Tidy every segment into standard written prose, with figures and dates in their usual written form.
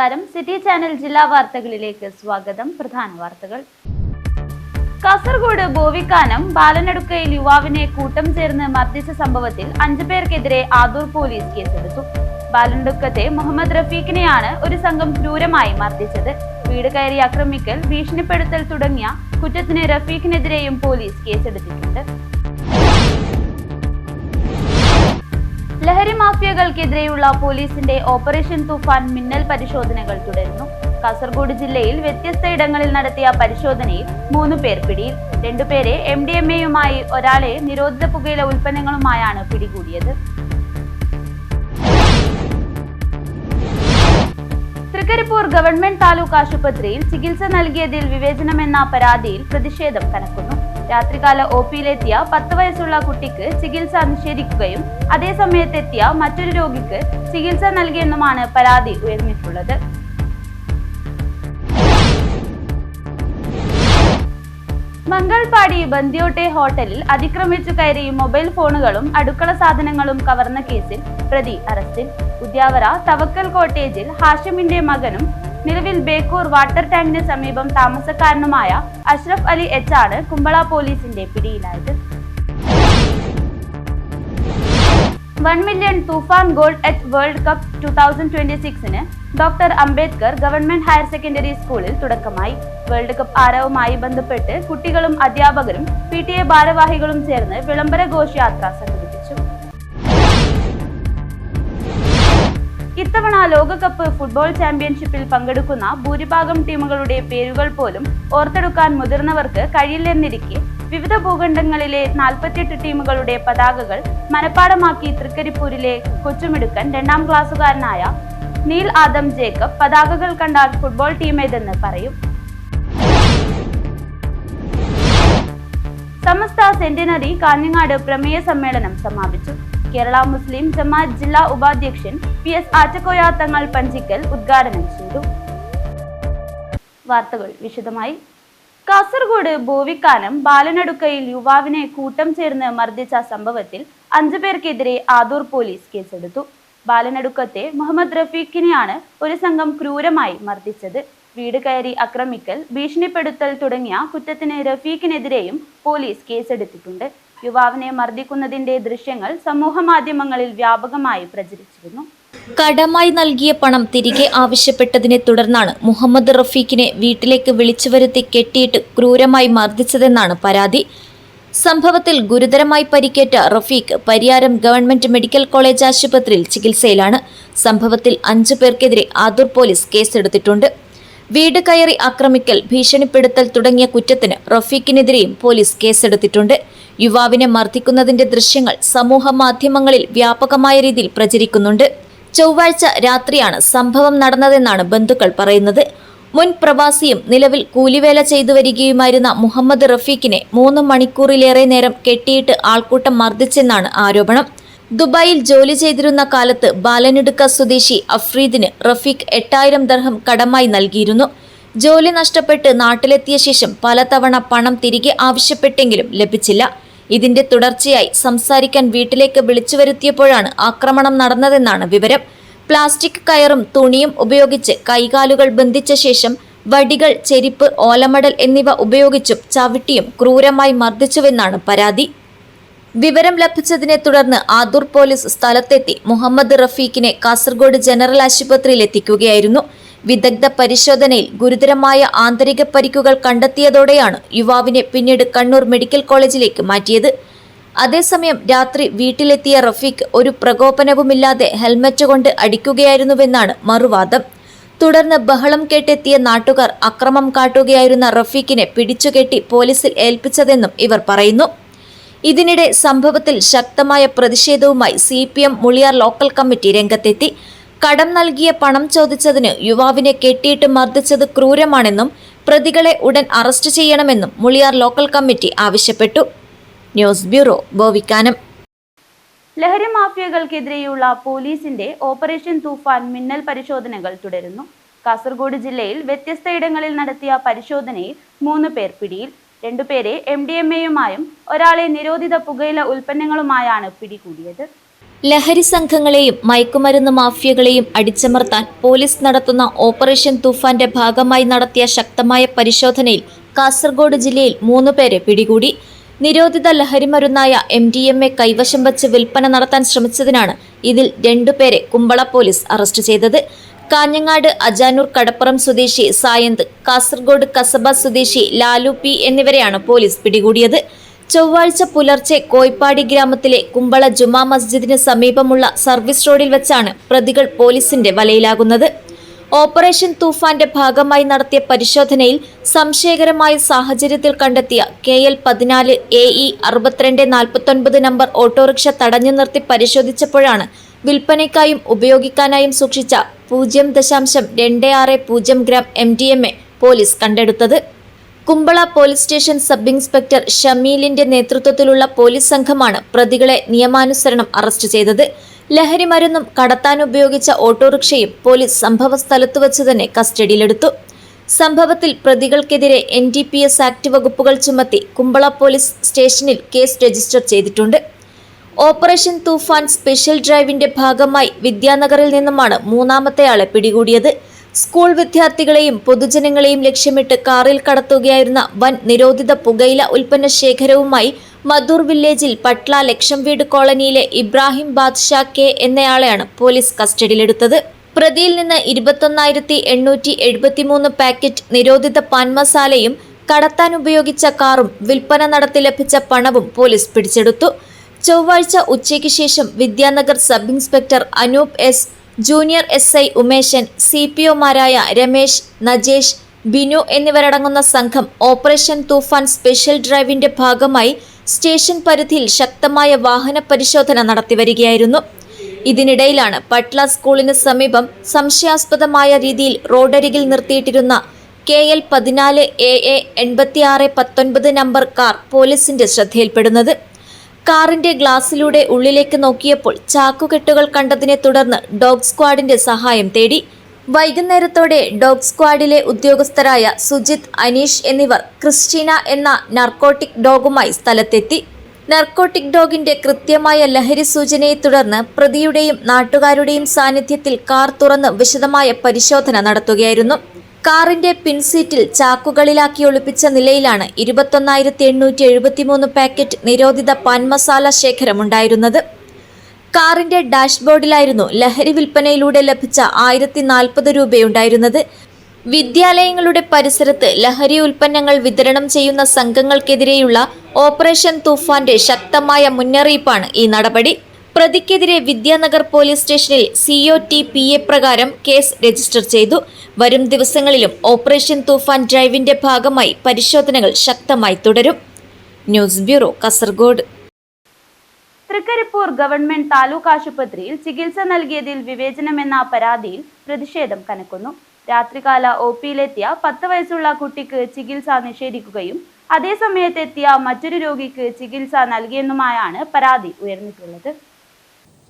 നമസ്കാരം. City channel ജില്ലാ വാർത്തകളിലേക്ക് സ്വാഗതം. പ്രധാന വാർത്തകൾ. കാസർഗോഡ് ബോവിക്കാനം ബാലനടുക്കയിൽ യുവാവിനെ കൂട്ടം ചേർന്ന് മർദ്ദിച്ച സംഭവത്തിൽ 5 പേർക്കെതിരെ ആദൂർ പോലീസ് കേസെടുത്തു. ബാലനടുക്കത്തെ മുഹമ്മദ് റഫീഖിനെയാണ് ഒരു സംഘം ക്രൂരമായി മർദ്ദിച്ചത്. വീട് കയറി ആക്രമിക്കൽ, ഭീഷണിപ്പെടുത്തൽ തുടങ്ങിയ കുറ്റത്തിന് റഫീഖിനെതിരെയും പോലീസ് കേസെടുത്തിട്ടുണ്ട്. ലഹരി മാഫിയകൾക്കെതിരെയുള്ള പോലീസിന്റെ ഓപ്പറേഷൻ തൂഫാൻ മിന്നൽ പരിശോധനകൾ തുടരുന്നു. കാസർഗോഡ് ജില്ലയിൽ വ്യത്യസ്ത ഇടങ്ങളിൽ നടത്തിയ പരിശോധനയിൽ 3 പേർ പിടിയിൽ. 2 പേരെ MDMA-യുമായി, ഒരാളെ നിരോധിത പുകയില ഉൽപ്പന്നങ്ങളുമായാണ് പിടികൂടിയത്. തൃക്കരിപ്പൂർ ഗവൺമെന്റ് താലൂക്ക് ആശുപത്രിയിൽ ചികിത്സ നൽകിയതിൽ വിവേചനമെന്ന പരാതിയിൽ പ്രതിഷേധം കനക്കുന്നു. രാത്രികാല OP-യിലെത്തിയ 10 വയസ്സുള്ള കുട്ടിക്ക് ചികിത്സ നിഷേധിക്കുകയും അതേസമയത്തെത്തിയ മറ്റൊരു രോഗിക്ക് ചികിത്സ നൽകിയെന്നുമാണ് പരാതി ഉയർന്നിട്ടുള്ളത്. മംഗൾപാടി ബന്ദിയോട്ടെ ഹോട്ടലിൽ അതിക്രമിച്ചു കയറി മൊബൈൽ ഫോണുകളും അടുക്കള സാധനങ്ങളും കവർന്ന കേസിൽ പ്രതി അറസ്റ്റിൽ. ഉദ്യാവര തവക്കൽ കോട്ടേജിൽ ഹാഷിമിന്റെ മകനും നിലവിൽ ബേക്കൂർ വാട്ടർ ടാങ്കിന് സമീപം താമസക്കാരനുമായ അഷ്റഫ് അലി H ആണ് കുമ്പള പോലീസിന്റെ പിടിയിലായത്. 1 മില്യൺ തൂഫാൻ ഗോൾഡ് അറ്റ് വേൾഡ് കപ്പ് 2026-ന് doctor Ambedkar government higher secondary സ്കൂളിൽ തുടക്കമായി. വേൾഡ് കപ്പ് ആരവവുമായി ബന്ധപ്പെട്ട് കുട്ടികളും അധ്യാപകരും PTA ഭാരവാഹികളും ചേർന്ന് വിളംബര ഘോഷയാത്ര സംഘടിപ്പിച്ചു. ഇത്തവണ ലോകകപ്പ് ഫുട്ബോൾ ചാമ്പ്യൻഷിപ്പിൽ പങ്കെടുക്കുന്ന ഭൂരിഭാഗം ടീമുകളുടെ പേരുകൾ പോലും ഓർത്തെടുക്കാൻ മുതിർന്നവർക്ക് കഴിയില്ലെന്നിരിക്കെ വിവിധ ഭൂഖണ്ഡങ്ങളിലെ 48 ടീമുകളുടെ പതാകകൾ മനഃപ്പാടമാക്കി തൃക്കരിപ്പൂരിലെ കൊച്ചുമിടുക്കൻ 2ാം ക്ലാസ്സുകാരനായ നീൽ ആദം ജേക്കബ് പതാകകൾ കണ്ടാൽ ഫുട്ബോൾ ടീമേതെന്ന് പറയും. സമസ്ത സെന്റിനറി കാഞ്ഞങ്ങാട് പ്രമേയ സമ്മേളനം സമാപിച്ചു. കേരള മുസ്ലിം ജമാഅത്ത് ജില്ലാ ഉപാധ്യക്ഷൻ PS ആറ്റക്കോയ തങ്ങൾ പഞ്ചിക്കൽ ഉദ്ഘാടനം ചെയ്തു. വാർത്തകൾ വിശദമായി. കാസർഗോഡ് ബോവിക്കാനം ബാലനടുക്കയിൽ യുവാവിനെ കൂട്ടം ചേർന്ന് മർദ്ദിച്ച സംഭവത്തിൽ 5 പേർക്കെതിരെ ആദൂർ പോലീസ് കേസെടുത്തു. ബാലനടുക്കത്തെ മുഹമ്മദ് റഫീഖിനെയാണ് ഒരു സംഘം ക്രൂരമായി മർദ്ദിച്ചത്. വീട് കയറി ആക്രമിക്കൽ, ഭീഷണിപ്പെടുത്തൽ തുടങ്ങിയ കുറ്റത്തിന് റഫീഖിനെതിരെയും പോലീസ് കേസെടുത്തിട്ടുണ്ട്. യുവാവിനെ മർദ്ദിക്കുന്നതിന്റെ ദൃശ്യങ്ങൾ സമൂഹ മാധ്യമങ്ങളിൽ വ്യാപകമായി പ്രചരിച്ചിരുന്നു. കടമായി നൽകിയ പണം തിരികെ ആവശ്യപ്പെട്ടതിനെ തുടർന്നാണ് മുഹമ്മദ് റഫീഖിനെ വീട്ടിലേക്ക് വിളിച്ചുവരുത്തി കെട്ടിയിട്ട് ക്രൂരമായി മർദ്ദിച്ചതെന്നാണ് പരാതി. സംഭവത്തിൽ ഗുരുതരമായി പരിക്കേറ്റ Rafeeq Pariyaram government medical college ആശുപത്രിയിൽ ചികിത്സയിലാണ്. സംഭവത്തിൽ 5 പേർക്കെതിരെ ആദൂർ പോലീസ് കേസെടുത്തിട്ടുണ്ട്. വീട് കയറി ആക്രമിക്കൽ, ഭീഷണിപ്പെടുത്തൽ തുടങ്ങിയ കുറ്റത്തിന് റഫീഖിനെതിരെയും പോലീസ് കേസെടുത്തിട്ടുണ്ട്. യുവാവിനെ മർദ്ദിക്കുന്നതിന്റെ ദൃശ്യങ്ങൾ സമൂഹ മാധ്യമങ്ങളിൽ വ്യാപകമായ രീതിയിൽ പ്രചരിക്കുന്നുണ്ട്. ചൊവ്വാഴ്ച രാത്രിയാണ് സംഭവം നടന്നതെന്നാണ് ബന്ധുക്കൾ പറയുന്നത്. മുൻ പ്രവാസിയും നിലവിൽ കൂലിവേല ചെയ്തു വരികയുമായിരുന്ന മുഹമ്മദ് റഫീഖിനെ 3 മണിക്കൂറിലേറെ നേരം കെട്ടിയിട്ട് ആൾക്കൂട്ടം മർദ്ദിച്ചെന്നാണ് ആരോപണം. ദുബായിൽ ജോലി ചെയ്തിരുന്ന കാലത്ത് ബാലനടുക്ക സ്വദേശി അഫ്രീദിന് റഫീഖ് 8000 ദർഹം കടമായി നൽകിയിരുന്നു. ജോലി നഷ്ടപ്പെട്ട് നാട്ടിലെത്തിയ ശേഷം പലതവണ പണം തിരികെ ആവശ്യപ്പെട്ടെങ്കിലും ലഭിച്ചില്ല. ഇതിന്റെ തുടർച്ചയായി സംസാരിക്കാൻ വീട്ടിലേക്ക് വിളിച്ചു വരുത്തിയപ്പോഴാണ് ആക്രമണം നടന്നതെന്നാണ് വിവരം. പ്ലാസ്റ്റിക് കയറും തുണിയും ഉപയോഗിച്ച് കൈകാലുകൾ ബന്ധിച്ച ശേഷം വടികൾ, ചെരിപ്പ്, ഓലമടൽ എന്നിവ ഉപയോഗിച്ചും ചവിട്ടിയും ക്രൂരമായി മർദ്ദിച്ചുവെന്നാണ് പരാതി. വിവരം ലഭിച്ചതിനെ തുടർന്ന് ആദൂർ പോലീസ് സ്ഥലത്തെത്തി മുഹമ്മദ് റഫീഖിനെ കാസർഗോഡ് ജനറൽ ആശുപത്രിയിൽ എത്തിക്കുകയായിരുന്നു. വിദഗ്ധ പരിശോധനയിൽ ഗുരുതരമായ ആന്തരിക പരിക്കുകൾ കണ്ടെത്തിയതോടെയാണ് യുവാവിനെ പിന്നീട് കണ്ണൂർ മെഡിക്കൽ കോളേജിലേക്ക് മാറ്റിയത്. അതേസമയം രാത്രി വീട്ടിലെത്തിയ റഫീഖ് ഒരു പ്രകോപനവുമില്ലാതെ ഹെൽമറ്റ് കൊണ്ട് അടിക്കുകയായിരുന്നുവെന്നാണ് മറുവാദം. തുടർന്ന് ബഹളം കേട്ടെത്തിയ നാട്ടുകാർ അക്രമം കാട്ടുകയായിരുന്ന റഫീഖിനെ പിടിച്ചുകെട്ടി പോലീസിൽ ഏൽപ്പിച്ചതെന്നും ഇവർ പറയുന്നു. ഇതിനിടെ സംഭവത്തിൽ ശക്തമായ പ്രതിഷേധവുമായി CPM മുളിയാർ ലോക്കൽ കമ്മിറ്റി രംഗത്തെത്തി. കടം നൽകിയ പണം ചോദിച്ചതിന് യുവാവിനെ കെട്ടിയിട്ട് മർദ്ദിച്ചത് ക്രൂരമാണെന്നും പ്രതികളെ ഉടൻ അറസ്റ്റ് ചെയ്യണമെന്നും മുളിയാർ ലോക്കൽ കമ്മിറ്റി ആവശ്യപ്പെട്ടു. News bureau, Bovikkanam. ലഹരി മാഫിയകൾക്കെതിരെയുള്ള പോലീസിന്റെ ഓപ്പറേഷൻ തൂഫാൻ മിന്നൽ പരിശോധനകൾ തുടരുന്നു. കാസർഗോഡ് ജില്ലയിൽ വ്യത്യസ്ത ഇടങ്ങളിൽ നടത്തിയ പരിശോധനയിൽ 3 പേർ പിടിയിൽ. 2 പേരെ MDMA-യുമായും ഒരാളെ നിരോധിത പുകയില ഉൽപ്പന്നങ്ങളുമായാണ് പിടികൂടിയത്. ലഹരി സംഘങ്ങളെയും മയക്കുമരുന്ന് മാഫിയകളെയും അടിച്ചമർത്താൻ പോലീസ് നടത്തുന്ന ഓപ്പറേഷൻ തൂഫാന്റെ ഭാഗമായി നടത്തിയ ശക്തമായ പരിശോധനയിൽ കാസർഗോഡ് ജില്ലയിൽ 3 പേരെ പിടികൂടി. നിരോധിത ലഹരിമരുന്നായ MDMA കൈവശം വച്ച് വിൽപ്പന നടത്താൻ ശ്രമിച്ചതിനാണ് ഇതിൽ 2 പേരെ കുമ്പള പോലീസ് അറസ്റ്റ് ചെയ്തത്. കാഞ്ഞങ്ങാട് അജാനൂർ കടപ്പുറം സ്വദേശി സായന്ത്, കാസർഗോഡ് കസബ സ്വദേശി ലാലു പി എന്നിവരെയാണ് പോലീസ് പിടികൂടിയത്. ചൊവ്വാഴ്ച പുലർച്ചെ കോയ്പാടി ഗ്രാമത്തിലെ കുമ്പള ജുമാ മസ്ജിദിന് സമീപമുള്ള സർവീസ് റോഡിൽ വെച്ചാണ് പ്രതികൾ പോലീസിന്റെ വലയിലാകുന്നത്. ഓപ്പറേഷൻ തൂഫാന്റെ ഭാഗമായി നടത്തിയ പരിശോധനയിൽ സംശയകരമായ സാഹചര്യത്തിൽ കണ്ടെത്തിയ KL 14 AE 6249 നമ്പർ ഓട്ടോറിക്ഷ തടഞ്ഞു നിർത്തി പരിശോധിച്ചപ്പോഴാണ് വിൽപ്പനയ്ക്കായും ഉപയോഗിക്കാനായും സൂക്ഷിച്ച 0.260 ഗ്രാം MDMA പോലീസ് കണ്ടെടുത്തത്. Kumbla police station sub inspector ഷമീലിന്റെ നേതൃത്വത്തിലുള്ള പോലീസ് സംഘമാണ് പ്രതികളെ നിയമാനുസരണം അറസ്റ്റ് ചെയ്തത്. ലഹരി മരുന്നും കടത്താനുപയോഗിച്ച ഓട്ടോറിക്ഷയും പോലീസ് സംഭവ സ്ഥലത്തു വച്ച് തന്നെ കസ്റ്റഡിയിലെടുത്തു. സംഭവത്തിൽ പ്രതികൾക്കെതിരെ NDPS ആക്ട് വകുപ്പുകൾ ചുമത്തി കുമ്പള പോലീസ് സ്റ്റേഷനിൽ കേസ് രജിസ്റ്റർ ചെയ്തിട്ടുണ്ട്. ഓപ്പറേഷൻ തൂഫാൻ സ്പെഷ്യൽ ഡ്രൈവിന്റെ ഭാഗമായി വിദ്യാനഗറിൽ നിന്നുമാണ് 3ാമത്തെയാളെ പിടികൂടിയത്. സ്കൂൾ വിദ്യാർത്ഥികളെയും പൊതുജനങ്ങളെയും ലക്ഷ്യമിട്ട് കാറിൽ കടത്തുകയായിരുന്ന വൻ നിരോധിത പുകയില ഉൽപ്പന്ന ശേഖരവുമായി മധൂർ വില്ലേജിൽ പട്ല ലക്ഷം വീട് കോളനിയിലെ ഇബ്രാഹിം ബാദ്ഷാ K എന്നയാളെയാണ് പോലീസ് കസ്റ്റഡിയിലെടുത്തത്. പ്രതിയിൽ നിന്ന് 21,873 പാക്കറ്റ് നിരോധിത പാൻ മസാലയും കടത്താൻ ഉപയോഗിച്ച കാറും വിൽപ്പന നടത്തി ലഭിച്ച പണവും പോലീസ് പിടിച്ചെടുത്തു. ചൊവ്വാഴ്ച ഉച്ചയ്ക്ക് ശേഷം Vidyanagar sub inspector Anoop S, junior SI Umeshan, CPOമാരായ രമേശ്, നജേഷ്, ബിനു എന്നിവരടങ്ങുന്ന സംഘം ഓപ്പറേഷൻ തൂഫാൻ സ്പെഷ്യൽ ഡ്രൈവിന്റെ ഭാഗമായി സ്റ്റേഷൻ പരിധിയിൽ ശക്തമായ വാഹന പരിശോധന നടത്തിവരികയായിരുന്നു. ഇതിനിടയിലാണ് പട്ല സ്കൂളിന് സമീപം സംശയാസ്പദമായ രീതിയിൽ റോഡരികിൽ നിർത്തിയിട്ടിരുന്ന KL 14 AA 8619 നമ്പർ കാർ പോലീസിന്റെ ശ്രദ്ധയിൽപ്പെടുന്നത്. കാറിന്റെ ഗ്ലാസിലൂടെ ഉള്ളിലേക്ക് നോക്കിയപ്പോൾ ചാക്കുകെട്ടുകൾ കണ്ടതിനെ തുടർന്ന് ഡോഗ് സ്ക്വാഡിന്റെ സഹായം തേടി. വൈകുന്നേരത്തോടെ ഡോഗ് സ്ക്വാഡിലെ ഉദ്യോഗസ്ഥരായ സുജിത്, അനീഷ് എന്നിവർ ക്രിസ്റ്റീന എന്ന നർക്കോട്ടിക് ഡോഗുമായി സ്ഥലത്തെത്തി. നർക്കോട്ടിക് ഡോഗിന്റെ കൃത്യമായ ലഹരി സൂചനയെ തുടർന്ന് പ്രതിയുടെയും നാട്ടുകാരുടെയും സാന്നിധ്യത്തിൽ കാർ തുറന്ന് വിശദമായ പരിശോധന നടത്തുകയായിരുന്നു. കാറിന്റെ പിൻസീറ്റിൽ ചാക്കുകളിലാക്കി ഒളിപ്പിച്ച നിലയിലാണ് 21,873 പാക്കറ്റ് നിരോധിത പാൻ മസാല ശേഖരമുണ്ടായിരുന്നത്. കാറിന്റെ ഡാഷ്ബോർഡിലായിരുന്നു ലഹരി വിൽപ്പനയിലൂടെ ലഭിച്ച 1,040 രൂപയുണ്ടായിരുന്നത്. വിദ്യാലയങ്ങളുടെ പരിസരത്ത് ലഹരി ഉൽപ്പന്നങ്ങൾ വിതരണം ചെയ്യുന്ന സംഘങ്ങൾക്കെതിരെയുള്ള ഓപ്പറേഷൻ തൂഫാന്റെ ശക്തമായ മുന്നറിയിപ്പാണ് ഈ നടപടി. പ്രതിക്കെതിരെ വിദ്യാനഗർ പോലീസ് സ്റ്റേഷനിൽ COTPA പ്രകാരം കേസ് രജിസ്റ്റർ ചെയ്തു. വരും ദിവസങ്ങളിലും ഓപ്പറേഷൻ തൂഫാൻ ഡ്രൈവിന്റെ ഭാഗമായി പരിശോധനകൾ ശക്തമായി തുടരും. News bureau, Kasaragod. Trikaripur government taluk ആശുപത്രിയിൽ ചികിത്സ നൽകിയതിൽ വിവേചനമെന്ന പരാതിയിൽ പ്രതിഷേധം കനക്കുന്നു. രാത്രികാല OPയിലെത്തിയ 10 വയസ്സുള്ള കുട്ടിക്ക് ചികിത്സ നിഷേധിക്കുകയും അതേസമയത്തെത്തിയ മറ്റൊരു രോഗിക്ക് ചികിത്സ നൽകിയെന്നുമായാണ് പരാതി ഉയർന്നിട്ടുള്ളത്.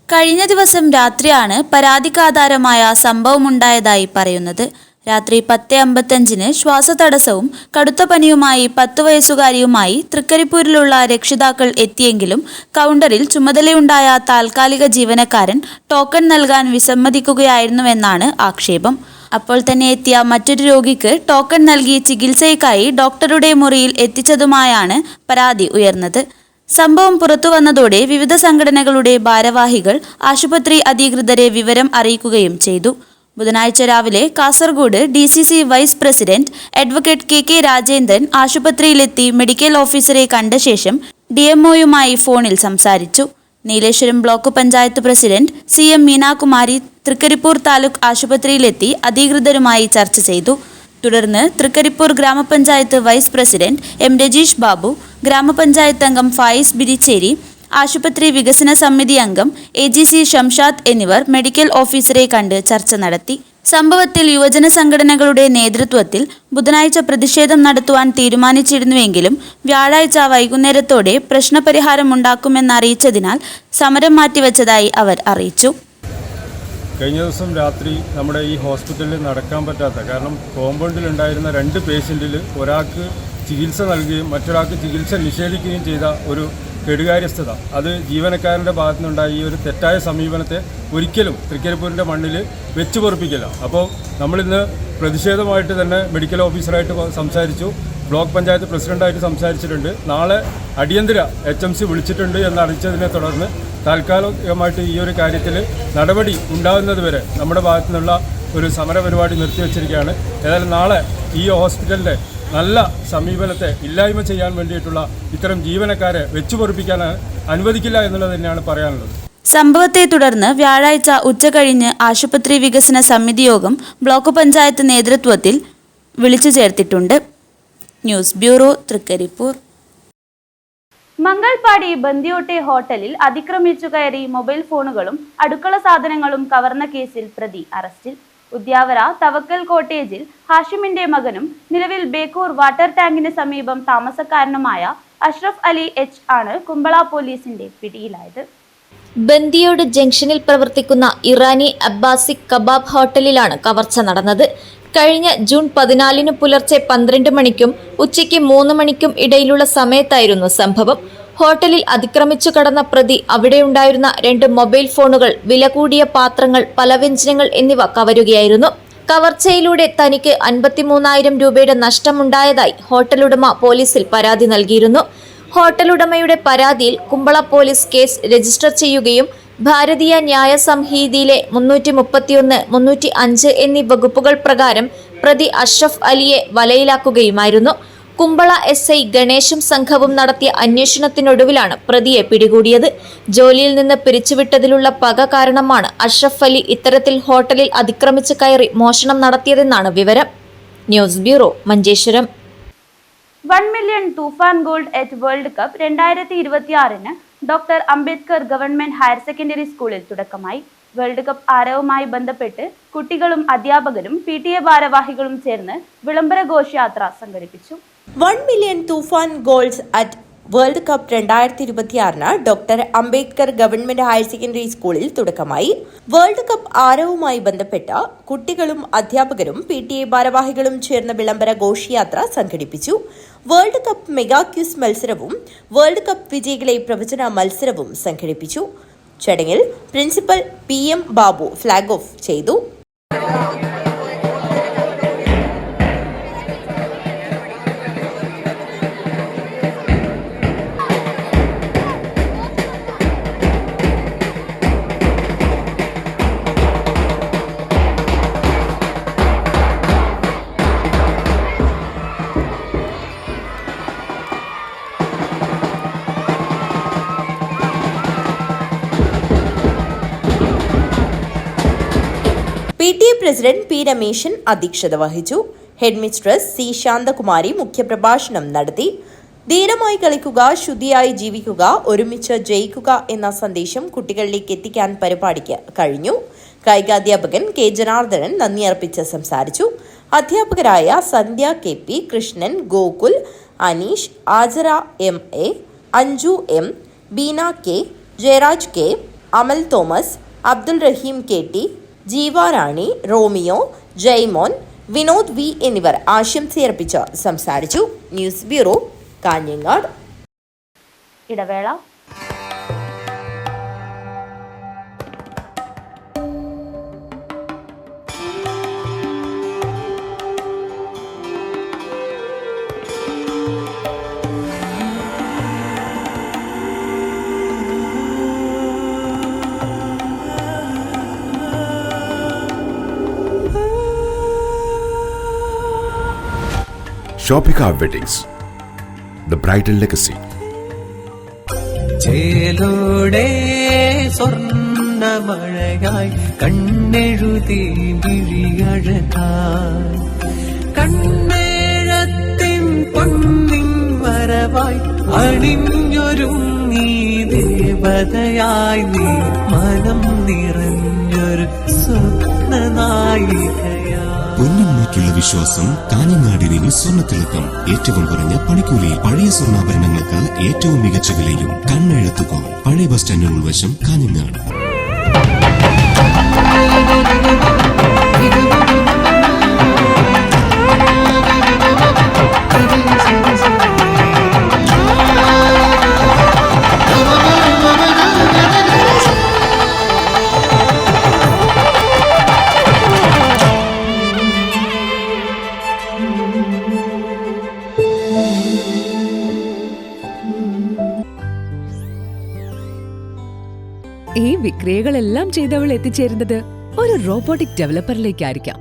കഴിഞ്ഞ ദിവസം രാത്രിയാണ് പരാതിക്കാധാരമായ സംഭവമുണ്ടായതായി പറയുന്നത്. രാത്രി 10:55 ശ്വാസതടസ്സവും കടുത്ത പനിയുമായി 10 വയസ്സുകാരിയുമായി തൃക്കരിപ്പൂരിലുള്ള രക്ഷിതാക്കൾ എത്തിയെങ്കിലും കൗണ്ടറിൽ ചുമതലയുണ്ടായ താൽക്കാലിക ജീവനക്കാരൻ ടോക്കൺ നൽകാൻ വിസമ്മതിക്കുകയായിരുന്നുവെന്നാണ് ആക്ഷേപം. അപ്പോൾ തന്നെ എത്തിയ മറ്റൊരു രോഗിക്ക് ടോക്കൺ നൽകി ചികിത്സയ്ക്കായി ഡോക്ടറുടെ മുറിയിൽ എത്തിച്ചതുമായാണ് പരാതി ഉയർന്നത്. സംഭവം പുറത്തുവന്നതോടെ വിവിധ സംഘടനകളുടെ ഭാരവാഹികൾ ആശുപത്രി അധികൃതരെ വിവരം അറിയിക്കുകയും ചെയ്തു. ബുധനാഴ്ച രാവിലെ Kasaragod DCC vice president advocate KK Rajendran ആശുപത്രിയിലെത്തി മെഡിക്കൽ ഓഫീസറെ കണ്ട ശേഷം DMOയുമായി ഫോണിൽ സംസാരിച്ചു. Nileshwaram block panchayat president CM Meenakumari Trikaripur taluk ആശുപത്രിയിലെത്തി അധികൃതരുമായി ചർച്ച ചെയ്തു. തുടർന്ന് Trikaripur grama panchayat vice president M Rajeesh Babu, grama panchayat അംഗം ഫായിസ് ബിരിച്ചേരി, ആശുപത്രി വികസന സമിതി അംഗം AGC ഷംഷാദ് എന്നിവർ മെഡിക്കൽ ഓഫീസറെ കണ്ട് ചർച്ച നടത്തി. സംഭവത്തിൽ യുവജന സംഘടനകളുടെ നേതൃത്വത്തിൽ ബുധനാഴ്ച പ്രതിഷേധം നടത്തുവാൻ തീരുമാനിച്ചിരുന്നുവെങ്കിലും വ്യാഴാഴ്ച വൈകുന്നേരത്തോടെ പ്രശ്നപരിഹാരമുണ്ടാക്കുമെന്നറിയിച്ചതിനാൽ സമരം മാറ്റിവെച്ചതായി അവർ അറിയിച്ചു. കഴിഞ്ഞ ദിവസം രാത്രി നമ്മുടെ ഈ ഹോസ്പിറ്റലിൽ നടക്കാൻ പറ്റാത്ത കാരണം കോമ്പൗണ്ടിലുണ്ടായിരുന്ന 2 പേഷ്യൻറ്റിൽ ഒരാൾക്ക് ചികിത്സ നൽകുകയും മറ്റൊരാൾക്ക് ചികിത്സ നിഷേധിക്കുകയും ചെയ്ത ഒരു കെടുകാര്യസ്ഥത അത് ജീവനക്കാരൻ്റെ ഭാഗത്തുനിന്നുണ്ടായ ഈ ഒരു തെറ്റായ സമീപനത്തെ ഒരിക്കലും തൃക്കരിപ്പൂരിൻ്റെ മണ്ണിൽ വെച്ച് പൊറുപ്പിക്കില്ല. അപ്പോൾ നമ്മളിന്ന് പ്രതിഷേധമായിട്ട് തന്നെ മെഡിക്കൽ ഓഫീസറായിട്ട് സംസാരിച്ചു, ബ്ലോക്ക് പഞ്ചായത്ത് പ്രസിഡൻ്റായിട്ട് സംസാരിച്ചിട്ടുണ്ട്. നാളെ അടിയന്തര HMC വിളിച്ചിട്ടുണ്ട് എന്നറിയിച്ചതിനെ തുടർന്ന് താൽക്കാലികമായിട്ട് ഈ ഒരു കാര്യത്തിൽ നടപടി ഉണ്ടാകുന്നത് വരെ നമ്മുടെ ഭാഗത്തു നിന്നുള്ള ഒരു സമരപരിപാടി നിർത്തിവെച്ചിരിക്കുകയാണ്. ഏതായാലും നാളെ ഈ ഹോസ്പിറ്റലിൻ്റെ നല്ല സമീപനത്തെ ഇല്ലായ്മ ചെയ്യാൻ വേണ്ടിയിട്ടുള്ള ഇത്തരം ജീവനക്കാരെ വെച്ചുപൊറിപ്പിക്കാൻ അനുവദിക്കില്ല എന്നുള്ളത് തന്നെയാണ് പറയാനുള്ളത്. സംഭവത്തെ തുടർന്ന് വ്യാഴാഴ്ച ഉച്ചകഴിഞ്ഞ് ആശുപത്രി വികസന സമിതി യോഗം ബ്ലോക്ക് പഞ്ചായത്ത് നേതൃത്വത്തിൽ വിളിച്ചു ചേർത്തിട്ടുണ്ട്. News bureau, Trikaripur. മംഗൾപാടി ബന്ദിയോട്ടെ ഹോട്ടലിൽ അതിക്രമിച്ചു കയറി മൊബൈൽ ഫോണുകളും അടുക്കള സാധനങ്ങളും കവർന്ന കേസിൽ പ്രതി അറസ്റ്റിൽ. ഉദ്യാവര തവക്കൽ കോട്ടേജിൽ ഹാഷിമിന്റെ മകനും നിലവിൽ ബേക്കൂർ വാട്ടർ ടാങ്കിന് സമീപം താമസക്കാരനുമായ അഷ്റഫ് അലി H ആണ് കുമ്പള പോലീസിന്റെ പിടിയിലായത്. ബന്ദിയോട് ജംഗ്ഷനിൽ പ്രവർത്തിക്കുന്ന ഇറാനി അബ്ബാസിക് കബാബ് ഹോട്ടലിലാണ് കവർച്ച നടന്നത്. കഴിഞ്ഞ ജൂൺ 14 പുലർച്ചെ 12 മണിക്കും ഉച്ചയ്ക്ക് 3 മണിക്കും ഇടയിലുള്ള സമയത്തായിരുന്നു സംഭവം. ഹോട്ടലിൽ അതിക്രമിച്ചു കടന്ന പ്രതി അവിടെയുണ്ടായിരുന്ന 2 മൊബൈൽ ഫോണുകൾ, വില കൂടിയ പാത്രങ്ങൾ, പലവ്യഞ്ജനങ്ങൾ എന്നിവ കവരുകയായിരുന്നു. കവർച്ചയിലൂടെ തനിക്ക് 53,000 രൂപയുടെ നഷ്ടമുണ്ടായതായി ഹോട്ടലുടമ പോലീസിൽ പരാതി നൽകിയിരുന്നു. ഹോട്ടലുടമയുടെ പരാതിയിൽ കുമ്പള പോലീസ് കേസ് രജിസ്റ്റർ ചെയ്യുകയും ഭാരതീയ ന്യായ സംഹിതയിലെ 331, 305 എന്നീ വകുപ്പുകൾ പ്രകാരം പ്രതി അഷ്റഫ് അലിയെ വലയിലാക്കുകയുമായിരുന്നു. കുമ്പള SI ഗണേശും സംഘവും നടത്തിയ അന്വേഷണത്തിനൊടുവിലാണ് പ്രതിയെ പിടികൂടിയത്. ജോലിയിൽ നിന്ന് പിരിച്ചുവിട്ടതിലുള്ള പക കാരണമാണ് അഷ്റഫ് അലി ഇത്തരത്തിൽ ഹോട്ടലിൽ അതിക്രമിച്ച് കയറി മോഷണം നടത്തിയതെന്നാണ് വിവരം. News bureau, Manjeshwaram. 1 മില്യൺ തൂഫാൻ gold at world cup 2026 doctor Ambedkar government higher secondary സ്കൂളിൽ തുടക്കമായി. വേൾഡ് കപ്പ് ആരവവുമായി ബന്ധപ്പെട്ട് കുട്ടികളും അധ്യാപകരും PTA ഭാരവാഹികളും ചേർന്ന് വിളംബര ഘോഷയാത്ര സംഘടിപ്പിച്ചു. 1 million Toofan goals at world cup 2026 doctor Ambedkar government higher secondary സ്കൂളിൽ തുടക്കമായി. വേൾഡ് കപ്പ് ആരവവുമായി ബന്ധപ്പെട്ട കുട്ടികളും അധ്യാപകരും PTA ഭാരവാഹികളും ചേർന്ന് വിളംബര ഘോഷയാത്ര സംഘടിപ്പിച്ചു. വേൾഡ് കപ്പ് മെഗാ ക്യൂസ് മത്സരവും വേൾഡ് കപ്പ് വിജയികളെ പ്രവചന മത്സരവും സംഘടിപ്പിച്ചു. ചടങ്ങിൽ principal PM Babu flag off ചെയ്തു. PTA president P. രമേശൻ അധ്യക്ഷത വഹിച്ചു. Head mistress C. ശാന്തകുമാരി മുഖ്യപ്രഭാഷണം നടത്തി. ധീരമായി കളിക്കുക, ശുദ്ധിയായി ജീവിക്കുക, ഒരുമിച്ച് ജയിക്കുക എന്ന സന്ദേശം കുട്ടികളിലേക്ക് എത്തിക്കാൻ പരിപാടിക്ക് കഴിഞ്ഞു. കായികാധ്യാപകൻ K. ജനാർദ്ദനൻ നന്ദി അർപ്പിച്ച് സംസാരിച്ചു. അധ്യാപകരായ Sandhya KP, Krishnan, Gokul, Aneesh, Ajara MA, Anju M, Beena K, Jayaraj K, Amal Thomas, Abdul Rahim KT, Jeevarani, Romeo, Jaimon, Vinod V എന്നിവർ ആശംസയർപ്പിച്ച് സംസാരിച്ചു. News bureau, Kanhangad. ഇടവേള. Shopika Weddings, the bridal legacy. ചേലോടെ സ്വർണ്ണമഴയായി കണ്ണെഴുതി വിഴിയഴകായി കണ്ണേഴത്തിൻ പൊന്നിൻ വരവായി അണിഞ്ഞൊരുങ്ങി ദേവതയായി നീ മനം നിറഞ്ഞൊരു സ്വപ്നനായികയായി. പൊന്നിന്മേറ്റുള്ള വിശ്വാസം കാഞ്ഞങ്ങാടിന് സ്വർണ്ണത്തിളക്കം. ഏറ്റവും കുറഞ്ഞ പണിക്കൂലിയിൽ പഴയ സ്വർണ്ണാഭരണങ്ങൾക്ക് ഏറ്റവും മികച്ച വിലയും. കണ്ണെഴുത്തുകോൾ, പഴയ ബസ് സ്റ്റാൻഡിന് ഉൾവശം, കാഞ്ഞങ്ങാട്. ഈ വിക്രിയകളെല്ലാം ചെയ്തവൾ എത്തിച്ചേരുന്നത് ഒരു റോബോട്ടിക് ഡെവലപ്പറിലേക്കായിരിക്കാം.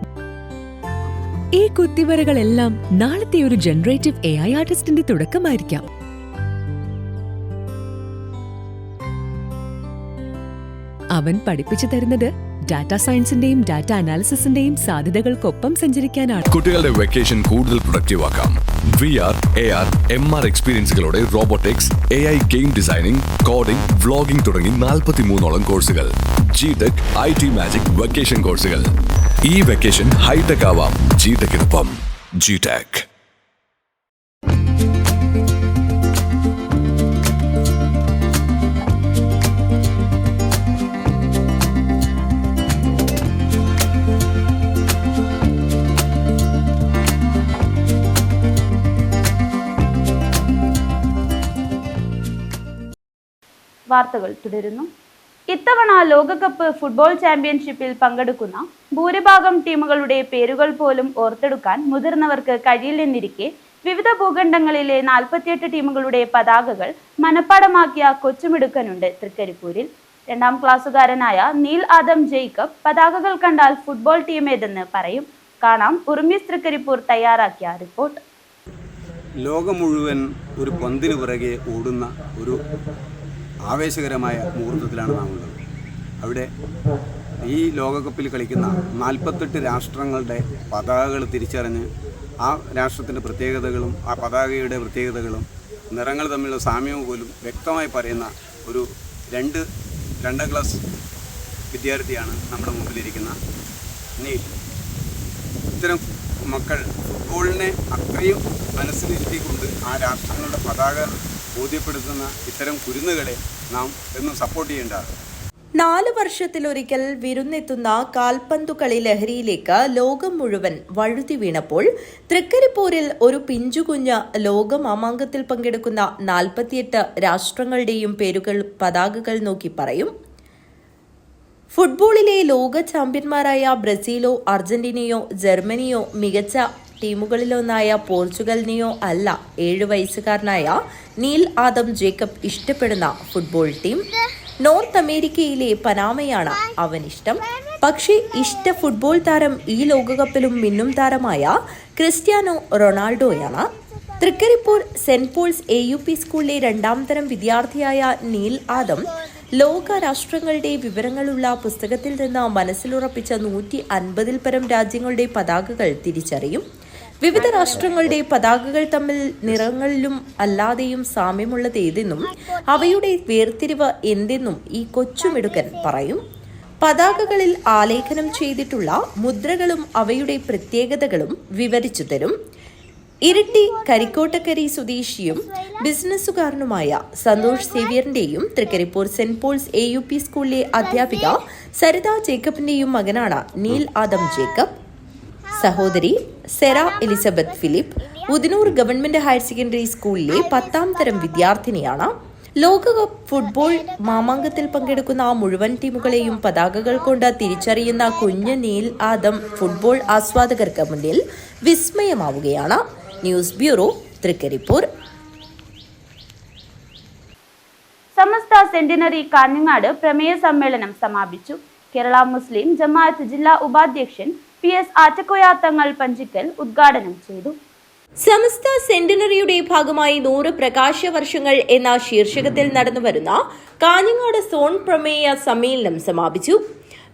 ഈ കുത്തിവരകളെല്ലാം നാളത്തെ ഒരു ജനറേറ്റീവ് AI ആർട്ടിസ്റ്റിന്റെ തുടക്കമായിരിക്കാം. അവൻ പഠിപ്പിച്ചു തരുന്നത് ഡാറ്റാ സയൻസിന്റെയും ഡാറ്റ അനാലിസിസിന്റെയും സാധ്യതകൾക്കൊപ്പം സഞ്ചരിക്കാനാണ്. കുട്ടികളുടെ വെക്കേഷൻ കൂടുതൽ പ്രൊഡക്റ്റീവ് ആക്കാം. VR, AR, MR എക്സ്പീരിയൻസുകളോടെ robotics, AI game designing, coding, vlogging തുടങ്ങി 43ഓളം കോഴ്സുകൾ. GTech, IT മാജിക് വെക്കേഷൻ കോഴ്സുകൾ. ഈ വെക്കേഷൻ ഹൈടെക് ആവാം GTechനൊപ്പം. GTech. വാർത്തകൾ തുടരുന്നു. ഇത്തവണ ലോകകപ്പ് ഫുട്ബോൾ ചാമ്പ്യൻഷിപ്പിൽ പങ്കെടുക്കുന്ന ഭൂരിഭാഗം ടീമുകളുടെ പേരുകൾ പോലും ഓർത്തെടുക്കാൻ മുതിർന്നവർക്ക് കഴിയില്ലെന്നിരിക്കെ വിവിധ ഭൂഖണ്ഡങ്ങളിലെ 48 ടീമുകളുടെ പതാകകൾ മനഃപ്പാടമാക്കിയ കൊച്ചുമിടുക്കനുണ്ട് തൃക്കരിപ്പൂരിൽ. 2ാം ക്ലാസ്സുകാരനായ നീൽ ആദം ജേക്കബ് പതാകകൾ കണ്ടാൽ ഫുട്ബോൾ ടീം ഏതെന്ന് പറയും. കാണാം ഉർമീസ് തൃക്കരിപ്പൂർ തയ്യാറാക്കിയ റിപ്പോർട്ട്. ലോകം മുഴുവൻ ഒരു പന്തിന് പിറകെ ഓടുന്ന ഒരു ആവേശകരമായ മുഹൂർത്തത്തിലാണ് നാം ഉള്ളത്. അവിടെ ഈ ലോകകപ്പിൽ കളിക്കുന്ന 48 രാഷ്ട്രങ്ങളുടെ പതാകകൾ തിരിച്ചറിഞ്ഞ് ആ രാഷ്ട്രത്തിൻ്റെ പ്രത്യേകതകളും ആ പതാകയുടെ പ്രത്യേകതകളും നിറങ്ങൾ തമ്മിലുള്ള സാമ്യവും പോലും വ്യക്തമായി പറയുന്ന ഒരു 2ാം ക്ലാസ് വിദ്യാർത്ഥിയാണ് നമ്മുടെ മുമ്പിലിരിക്കുന്ന നീൽ. ഇത്തരം മക്കൾ ഫുട്ബോളിനെ അത്രയും മനസ്സിലിരുത്തിക്കൊണ്ട് ആ രാഷ്ട്രങ്ങളുടെ പതാക ബോധ്യപ്പെടുത്തുന്ന ഇത്തരം കുരുന്നുകളെ നാം എന്നും സപ്പോർട്ട് ചെയ്യേണ്ടതാണ്. 4 വർഷത്തിലൊരിക്കൽ വിരുന്നെത്തുന്ന കാൽപന്തുകളി ലഹരിയിലേക്ക് ലോകം മുഴുവൻ വഴുതി വീണപ്പോൾ തൃക്കരിപ്പൂരിൽ ഒരു പിഞ്ചുകുഞ്ഞ് ലോകമാമാങ്കത്തിൽ പങ്കെടുക്കുന്ന 48 രാഷ്ട്രങ്ങളുടെയും പേരുകൾ പതാകകൾ നോക്കി പറയും. ഫുട്ബോളിലെ ലോക ചാമ്പ്യന്മാരായ ബ്രസീലോ അർജന്റീനയോ ജർമ്മനിയോ മികച്ച ടീമുകളിലൊന്നായ പോർച്ചുഗലിനെയോ അല്ല 7 വയസ്സുകാരനായ നീൽ ആദം ജേക്കബ് ഇഷ്ടപ്പെടുന്ന ഫുട്ബോൾ ടീം. നോർത്ത് അമേരിക്കയിലെ പനാമയാണ് അവനിഷ്ടം. പക്ഷേ ഇഷ്ട ഫുട്ബോൾ താരം ഈ ലോകകപ്പിലും മിന്നും താരമായ ക്രിസ്ത്യാനോ റൊണാൾഡോയാണ്. തൃക്കരിപ്പൂർ സെന്റ് പോൾസ് AUP സ്കൂളിലെ 2ാം തരം വിദ്യാർത്ഥിയായ നീൽ ആദം ലോക രാഷ്ട്രങ്ങളുടെ വിവരങ്ങളുള്ള പുസ്തകത്തിൽ നിന്ന് മനസ്സിലുറപ്പിച്ച 150ൽ പരം രാജ്യങ്ങളുടെ പതാകകൾ തിരിച്ചറിയും. വിവിധ രാഷ്ട്രങ്ങളുടെ പതാകകൾ തമ്മിൽ നിറങ്ങളിലും അല്ലാതെയും സാമ്യമുള്ളത് ഏതെന്നും അവയുടെ വേർതിരിവ് എന്തെന്നും ഈ കൊച്ചുമിടുക്കൻ പറയും. പതാകകളിൽ ആലേഖനം ചെയ്തിട്ടുള്ള മുദ്രകളും അവയുടെ പ്രത്യേകതകളും വിവരിച്ചു തരും. ഇരിട്ടി കരിക്കോട്ടക്കരി സ്വദേശിയും ബിസിനസ്സുകാരനുമായ സന്തോഷ് സേവ്യറിന്റെയും തൃക്കരിപ്പൂർ സെന്റ് പോൾസ് AUP സ്കൂളിലെ അധ്യാപിക സരിത ജേക്കബിന്റെയും മകനാണ് നീൽ ആദം ജേക്കബ്. സഹോദരി Sera Elizabeth Philip Udinoor government higher secondary സ്കൂളിലെ 10ാം തരം വിദ്യാർത്ഥിനിയാണ്. ലോകകപ്പ് ഫുട്ബോൾ മാമാങ്കത്തിൽ പങ്കെടുക്കുന്ന മുഴുവൻ ടീമുകളെയും പതാകകൾ കൊണ്ട് തിരിച്ചറിയുന്ന കുഞ്ഞ് നീൽ ആദം ഫുട്ബോൾ ആസ്വാദകർക്ക് മുന്നിൽ വിസ്മയമാവുകയാണ്. News bureau, Trikaripur. Samastha centenary Kanhangad പ്രമേയ സമ്മേളനം സമാപിച്ചു. കേരള മുസ്ലിം ജമാഅത്ത് ജില്ലാ ഉപാധ്യക്ഷൻ PS ആറ്റക്കോയ തങ്ങൾ പഞ്ചിക്കൽ ഉദ്ഘാടനം ചെയ്തു. സമസ്ത സെന്റിനറിയുടെ ഭാഗമായി 100 പ്രകാശ വർഷങ്ങൾ എന്ന ശീർഷകത്തിൽ നടന്നുവരുന്ന കാഞ്ഞങ്ങാട് സോൺ പ്രമേയ സമ്മേളനം സമാപിച്ചു.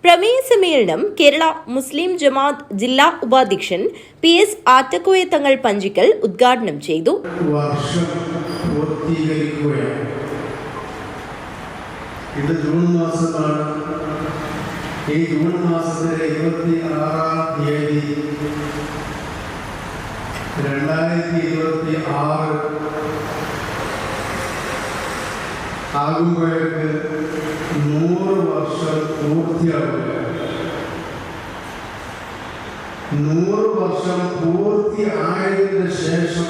പ്രമേയ സമ്മേളനം കേരള മുസ്ലിം ജമാഅത്ത് ജില്ലാ ഉപാധ്യക്ഷൻ PS ആറ്റക്കോയ തങ്ങൾ പഞ്ചിക്കൽ ഉദ്ഘാടനം ചെയ്തു. ഇത് ജൂൺ മാസമാണ്. ഈ ജൂൺ മാസത്തിലെ 26-ാം തീയതി 2026 ആകുമ്പോഴേക്ക് 100 വർഷം പൂർത്തിയാവുകയാണ്. 100 വർഷം പൂർത്തിയായതിനു ശേഷം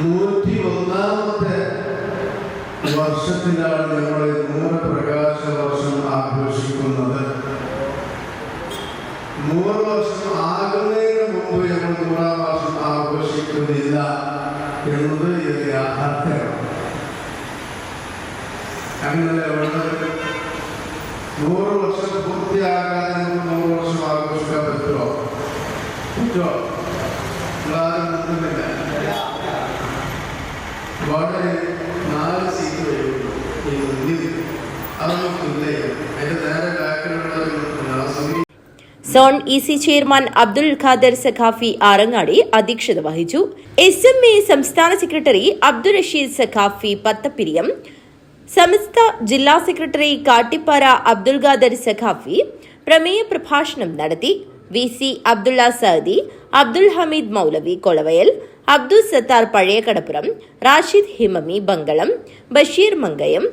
101ാമത്തെ വർഷത്തിലാണ് നമ്മൾ 100 പ്രകാശ വർഷം ആഘോഷിക്കുന്നത്. 100 വർഷം ആകുന്നതിന് മുമ്പ് നമ്മൾ 100ാം വർഷം ആഘോഷിക്കുന്നില്ല എന്നത് യാഥാർത്ഥ്യമാണ്. അങ്ങനെ 100 വർഷം പൂർത്തിയാകാതെ 100 വർഷം ആഘോഷിക്കാൻ പറ്റുമോ? നിങ്ങളാരും നിൽക്കുന്നില്ല. വളരെ 4 സീറ്റ് വരുള്ളൂ ഈ മുന്നിൽ. അതൊന്നും ഇല്ല. അതിന്റെ നേരെ ബാക്കിലുള്ള zone EC chairman Abdul Khader Saqafi Arangadi അധ്യക്ഷത വഹിച്ചു. SMA സംസ്ഥാന സെക്രട്ടറി അബ്ദുൾ റഷീദ് സഖാഫി പത്തപ്പിരിയം, സമസ്ത ജില്ലാ സെക്രട്ടറി കാട്ടിപ്പാറ അബ്ദുൽ ഖാദർ സഖാഫി പ്രമേയ പ്രഭാഷണം നടത്തി. VC അബ്ദുള്ള സഅദി, അബ്ദുൽ ഹമീദ് മൗലവി കൊളവയൽ, അബ്ദുൽ സത്താർ പഴയകടപ്പുറം, റാഷിദ് ഹിമമി ബംഗളം, ബഷീർ മങ്കയം,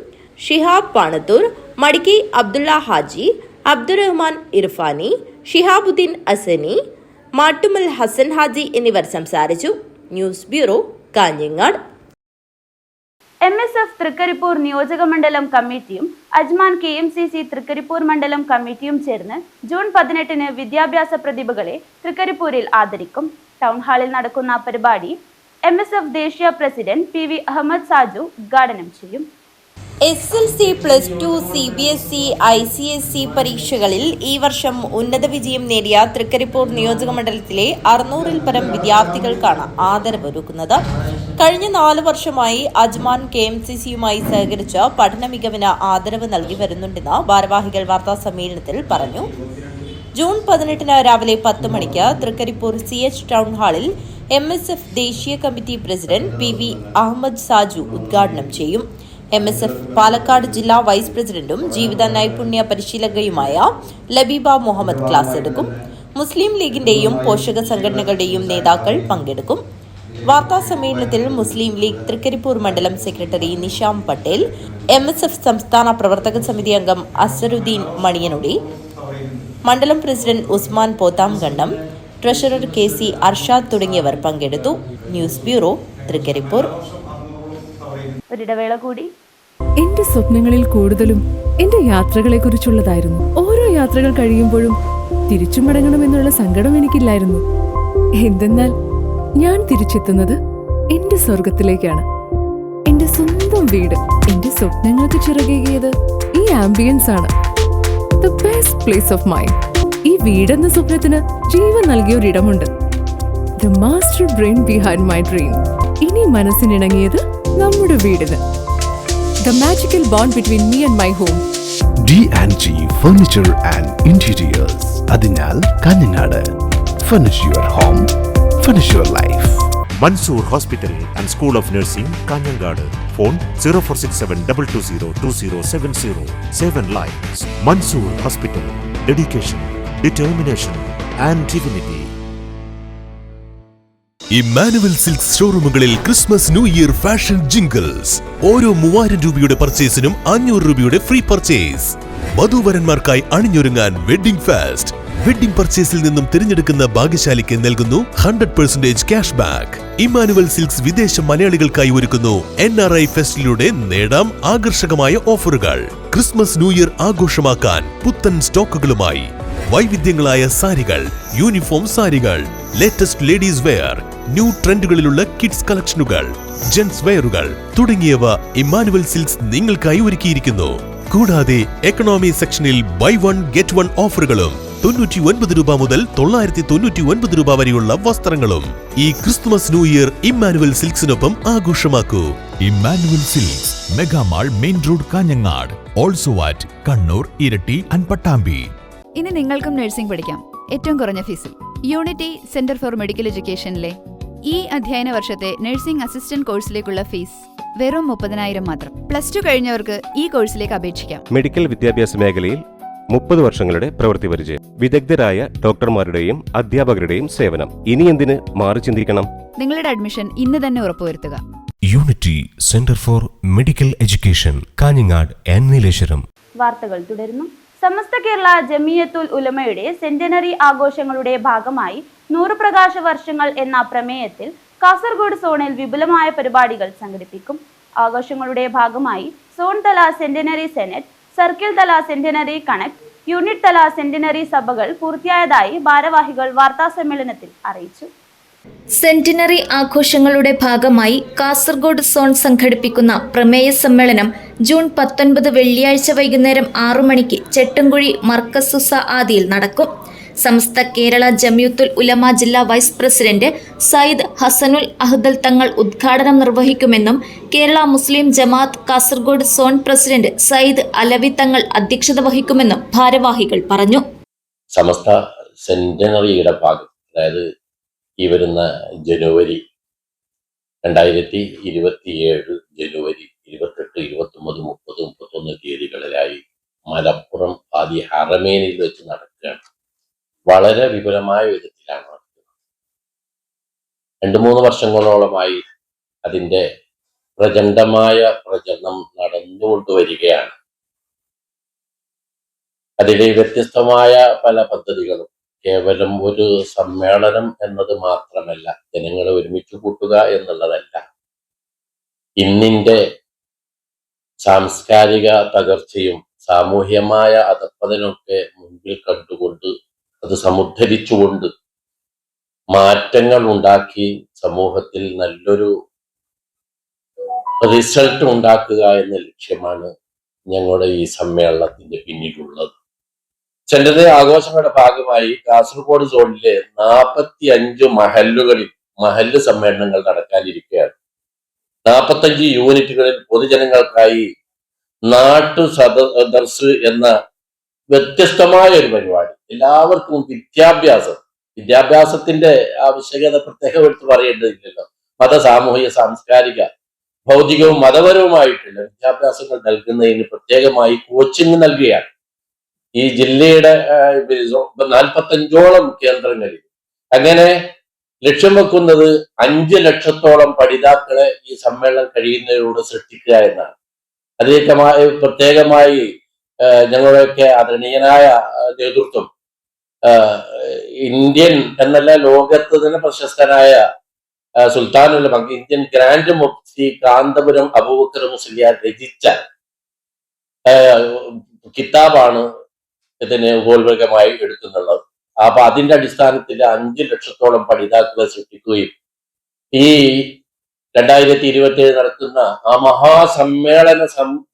ഷിഹാബ് പാണത്തൂർ, മടിക്കൈ അബ്ദുള്ള ഹാജി, അബ്ദുറഹ്മാൻ ഇർഫാനി, ഷിഹാബുദ്ദീൻ അസനി, മാട്ടുമൽ ഹസൻ ഹാജി എന്നിവർ സംസാരിച്ചു. News bureau, Kanhangad. MSF Trikaripur നിയോജക മണ്ഡലം കമ്മിറ്റിയും അജ്മാൻ KMCC തൃക്കരിപ്പൂർ മണ്ഡലം കമ്മിറ്റിയും ചേർന്ന് ജൂൺ 18-ന് വിദ്യാഭ്യാസ പ്രതിഭകളെ തൃക്കരിപ്പൂരിൽ ആദരിക്കും. ടൗൺ ഹാളിൽ നടക്കുന്ന പരിപാടി MSF ദേശീയ പ്രസിഡന്റ് PV അഹമ്മദ് സാജു ഉദ്ഘാടനം ചെയ്യും. SLC +2 CBSE ICSE പരീക്ഷകളിൽ ഈ വർഷം ഉന്നത വിജയം നേടിയ തൃക്കരിപ്പൂർ നിയോജകമണ്ഡലത്തിലെ 600-ൽ പരം വിദ്യാർത്ഥികൾക്കാണ് ആദരവൊരുക്കുന്നത്. കഴിഞ്ഞ 4 വർഷമായി അജ്മാൻ KMCCയുമായി സഹകരിച്ച് പഠന മികവിന് ആദരവ് നൽകി വരുന്നുണ്ടെന്ന് ഭാരവാഹികൾ വാർത്താസമ്മേളനത്തിൽ പറഞ്ഞു. ജൂൺ 18-ന് രാവിലെ 10 മണിക്ക് തൃക്കരിപ്പൂർ CH ടൗൺ ഹാളിൽ MSF ദേശീയ committee president PV Ahammed Saju ഉദ്ഘാടനം ചെയ്യും. MSF പാലക്കാട് ജില്ലാ വൈസ് പ്രസിഡന്റും ജീവിത നൈപുണ്യ പരിശീലകയുമായ ലബീബ മുഹമ്മദ് ക്ലാസ് എടുക്കും. മുസ്ലിം ലീഗിന്റെയും പോഷക സംഘടനകളുടെയും നേതാക്കൾ പങ്കെടുക്കും. വാർത്താ സമ്മേളനത്തിൽ മുസ്ലിം ലീഗ് തൃക്കരിപ്പൂർ മണ്ഡലം സെക്രട്ടറി നിഷാം പട്ടേൽ, MSF സംസ്ഥാന പ്രവർത്തക സമിതി അംഗം അസറുദ്ദീൻ മണിയനുടി, മണ്ഡലം president Usman Pothamkandam, treasurer KC Arshad തുടങ്ങിയവർ പങ്കെടുത്തു. News bureau, Trikaripur. ഒരിടവേള കൂടി. എന്റെ സ്വപ്നങ്ങളിൽ കൂടുതലും എന്റെ യാത്രകളെ കുറിച്ചുള്ളതായിരുന്നു. ഓരോ യാത്രകൾ കഴിയുമ്പോഴും തിരിച്ചു മടങ്ങണമെന്നുള്ള സങ്കടം എനിക്കില്ലായിരുന്നു. എന്തെന്നാൽ ഞാൻ തിരിച്ചെത്തുന്നത് എന്റെ സ്വർഗത്തിലേക്കാണ്. എന്റെ സ്വന്തം വീട് എന്റെ സ്വപ്നങ്ങൾക്ക് ചിറകേകിയത് ഈ ആംബിയൻസ് ആണ്. The best place of mind. ഈ വീടെന്ന സ്വപ്നത്തിന് ജീവൻ നൽകിയ ഒരിടമുണ്ട്. The master brain behind my dream. ഇനി മനസ്സിനിണങ്ങിയത് നമ്മുടെ വീടിന്. The magical bond between me and my home. D&G Furniture and Interiors. അതിനാൽ Kanhangad. Furnish your home, furnish your life. Mansoor Hospital and School of Nursing, Kanyangadu. Phone 0467220270. 7 lives. Mansoor Hospital. Dedication, determination and dignity. Emmanuel silks ഷോറൂമുകളിൽ Christmas new year fashion jingles. ഓരോ 3000 രൂപയുടെ പർച്ചേസിനും 500 രൂപയുടെ free purchase. വധൂവരന്മാർക്കായി അണിഞ്ഞൊരുങ്ങാൻ wedding fest. Wedding പർച്ചേസിൽ നിന്നും തിരഞ്ഞെടുക്കുന്ന ഭാഗ്യശാലിക്ക് നൽകുന്നു 100% ക്യാഷ് ബാക്ക്. ഇമ്മാനുവൽ സിൽക്സ് വിദേശ മലയാളികൾക്കായി ഒരുക്കുന്നു NRI ഫെസ്റ്റിലൂടെ നേടാം ആകർഷകമായ ഓഫറുകൾ. ക്രിസ്മസ് ന്യൂ ഇയർ ആഘോഷമാക്കാൻ പുത്തൻ സ്റ്റോക്കുകളുമായി വൈവിധ്യങ്ങളായ സാരികൾ, യൂണിഫോം സാരികൾ, ലേറ്റസ്റ്റ് ലേഡീസ് വെയർ, ന്യൂ ട്രെൻഡുകളിലുള്ള കിഡ്സ് കളക്ഷനുകൾ, ജെന്റ്സ് വെയറുകൾ തുടങ്ങിയവ ഇമ്മാനുവൽ സിൽക്സ് നിങ്ങൾക്കായി ഒരുക്കിയിരിക്കുന്നു. കൂടാതെ എക്കണോമി സെക്ഷനിൽ ബൈ 1 ഗെറ്റ് 1 ഓഫറുകളും 99 രൂപ മുതൽ 999 രൂപ വരെയുള്ള വസ്ത്രങ്ങളും. ഈ ക്രിസ്തുമസ് ന്യൂ ഇയർ ഇമ്മാനുവൽ സിൽക്സിനൊപ്പം ആഘോഷമാക്കൂ. Emmanuel silks, megamall, main road, Kanhangad. Also at Kannur, Iritty and Pattambi. ഇനി നിങ്ങൾക്കും നഴ്സിംഗ് പഠിക്കാം ഏറ്റവും കുറഞ്ഞ ഫീസിൽ. യൂണിറ്റി സെന്റർ ഫോർ മെഡിക്കൽ എഡ്യൂക്കേഷനിലെ ഈ അധ്യയന വർഷത്തെ നഴ്സിംഗ് അസിസ്റ്റന്റ് കോഴ്സിലേക്കുള്ള ഫീസ് വെറും 30,000 മാത്രം. +2 കഴിഞ്ഞവർക്ക് ഈ കോഴ്സിലേക്ക് അപേക്ഷിക്കാം. മെഡിക്കൽ വിദ്യാഭ്യാസ മേഖലയിൽ 30 വർഷങ്ങളുടെ പ്രവൃത്തി പരിചയം, വിദഗ്ധരായ ഡോക്ടർമാരുടെയും അധ്യാപകരുടെയും സേവനം. ഇനി എന്തിന് മാറി ചിന്തിക്കണം? നിങ്ങളുടെ അഡ്മിഷൻ ഇന്ന് തന്നെ ഉറപ്പുവരുത്തുക. Unity centre for medical education, Kanhangad and Nileshwaram. വാർത്തകൾ തുടരുന്നു. സമസ്ത കേരള ജമിയത്തുൽ ഉലമയുടെ സെന്റിനറി ആഘോഷങ്ങളുടെ ഭാഗമായി 100 പ്രകാശ വർഷങ്ങൾ എന്ന പ്രമേയത്തിൽ കാസർഗോഡ് സോണിൽ വിപുലമായ പരിപാടികൾ സംഘടിപ്പിക്കും. ആഘോഷങ്ങളുടെ ഭാഗമായി സോൺ തല സെന്റിനറി സെനറ്റ്, സർക്കിൾ തല സെന്റിനറി കണക്ട്, യൂണിറ്റ് തല സെന്റിനറി സഭകൾ പൂർത്തിയായതായി ഭാരവാഹികൾ വാർത്താസമ്മേളനത്തിൽ അറിയിച്ചു. സെന്റിനറി ആഘോഷങ്ങളുടെ ഭാഗമായി കാസർഗോഡ് സോൺ സംഘടിപ്പിക്കുന്ന പ്രമേയ സമ്മേളനം ജൂൺ 19 വെള്ളിയാഴ്ച വൈകുന്നേരം 6 മണിക്ക് ചെട്ടുംകുഴി മർക്കസുസ ആദിയിൽ നടക്കും. സമസ്ത കേരള ജമിയത്തുൽ ഉലമ ജില്ലാ വൈസ് പ്രസിഡന്റ് സയ്യിദ് ഹസനുൽ അഹ്ദൽ തങ്ങൾ ഉദ്ഘാടനം നിർവഹിക്കുമെന്നും കേരള മുസ്ലിം ജമാഅത്ത് കാസർഗോഡ് സോൺ പ്രസിഡന്റ് സയ്യിദ് അലവി തങ്ങൾ അധ്യക്ഷത വഹിക്കുമെന്നും ഭാരവാഹികൾ പറഞ്ഞു. സമസ്ത സെന്റിനറിയുടെ ഭാഗം, അതായത് ഈ വരുന്ന ജനുവരി 2027 ജനുവരി 28, 29, 30, 31 തീയതികളിലായി മലപ്പുറം ആദി ഹറമേനിൽ വെച്ച് നടക്കുകയാണ്. വളരെ വിപുലമായ വിധത്തിലാണ് നടക്കുന്നത്. 2-3 വർഷങ്ങളോളമായി അതിൻ്റെ പ്രചണ്ഡമായ പ്രചരണം നടന്നുകൊണ്ടുവരികയാണ്. അതിലെ വ്യത്യസ്തമായ പല പദ്ധതികളും കേവലം ഒരു സമ്മേളനം എന്നത് മാത്രമല്ല, ജനങ്ങളെ ഒരുമിച്ച് കൂട്ടുക എന്നുള്ളതല്ല. ഇന്നിൻ്റെ സാംസ്കാരിക തകർച്ചയും സാമൂഹ്യമായ അധപ്പതനമൊക്കെ മുൻപിൽ കണ്ടുകൊണ്ട് അത് സമുദ്ധരിച്ചുകൊണ്ട് മാറ്റങ്ങൾ ഉണ്ടാക്കി സമൂഹത്തിൽ നല്ലൊരു റിസൾട്ട് ഉണ്ടാക്കുക എന്ന ലക്ഷ്യമാണ് ഞങ്ങളുടെ ഈ സമ്മേളനത്തിന്റെ പിന്നിലുള്ളത്. സെന്ററിലെ ആഘോഷങ്ങളുടെ ഭാഗമായി കാസർഗോഡ് സോണിലെ 45 മഹല്ലുകളിൽ മഹല്ല് സമ്മേളനങ്ങൾ നടക്കാനിരിക്കുകയാണ്. 45 യൂണിറ്റുകളിൽ പൊതുജനങ്ങൾക്കായി നാട്ടു സദർസ് എന്ന വ്യത്യസ്തമായ ഒരു പരിപാടി. എല്ലാവർക്കും വിദ്യാഭ്യാസത്തിന്റെ ആവശ്യകത പ്രത്യേകം എടുത്ത് പറയേണ്ടതില്ലല്ലോ. മത, സാമൂഹിക, സാംസ്കാരിക, ഭൗതികവും മതപരവുമായിട്ടുള്ള വിദ്യാഭ്യാസങ്ങൾ നൽകുന്നതിന് പ്രത്യേകമായി കോച്ചിങ് നൽകുകയാണ്. ഈ ജില്ലയുടെ 45ഓളം കേന്ദ്രങ്ങളിൽ. അങ്ങനെ ലക്ഷ്യം വെക്കുന്നത് 5 ലക്ഷത്തോളം പഠിതാക്കളെ ഈ സമ്മേളനം കഴിയുന്നതിലൂടെ സൃഷ്ടിക്കുക എന്നാണ്. അതിലേക്ക് പ്രത്യേകമായി ഞങ്ങളുടെയൊക്കെ ആദരണീയനായ നേതൃത്വം, ഇന്ത്യൻ എന്നല്ല ലോകത്ത് തന്നെ പ്രശസ്തനായ സുൽത്താനുൽ ഉലമ, ഇന്ത്യൻ ഗ്രാൻഡ് മുഫ്തി കാന്തപുരം അബൂബക്കർ മുസ്ലിയാർ രചിച്ച കിതാബാണ് ഇതിന് ഉപോത്ബലകമായി എടുക്കുന്നുള്ളത്. അപ്പൊ അതിന്റെ അടിസ്ഥാനത്തിൽ 5 ലക്ഷത്തോളം പഠിതാക്കളെ സൃഷ്ടിക്കുകയും ഈ 2027 നടക്കുന്ന ആ മഹാസമ്മേളന